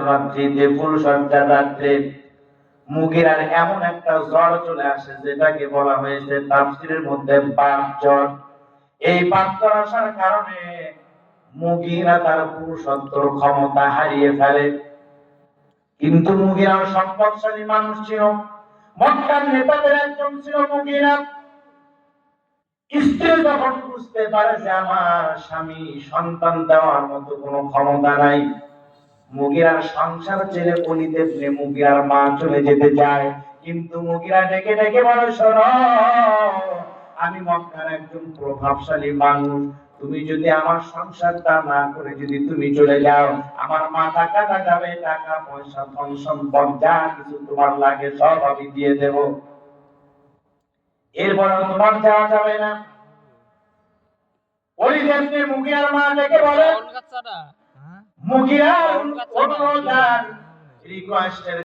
রাত্রিতে ফুলসজ্জার রাত্রে মুগিরার এমন একটা জ্বর চলে আসে যেটাকে বলা হয়েছে তাফসীরের মধ্যে বাপ জ্বর। এই বাপ জ্বর আসার কারণে মুগিরা তার পুরুষত্বর ক্ষমতা হারিয়ে ফেলে। কিন্তু মুগিরা সম্পদশালী মানুষ ছিল, মক্কার নেতাদের একজন ছিল মুগিরা। স্ত্রী যখন বুঝতে পারে যে আমার স্বামী সন্তান দেওয়ার মতো কোনো ক্ষমতা নাই, মুগিরার সংসার ছেড়ে অলি ইবনে মুগিরার মা চলে যেতে চায়। কিন্তু মুগিরা ডেকে ডেকে বলে, শোনো, আমি মক্কার একজন প্রভাবশালী মানুষ, তুমি যদি আমার সংসারটা না করে যদি তুমি চলে যাও, আমার মাথা কাটা যাবে, টাকা পয়সা ধন সম্পদ যা কিছু তোমার লাগে সব আমি দিয়ে দেব, এরপরেও তোমার যাওয়া যাবে না। ওই ইবনে মুগিরার মা ডেকে বলে, মুগিরার অনুরোধ আর রিকোয়েস্টের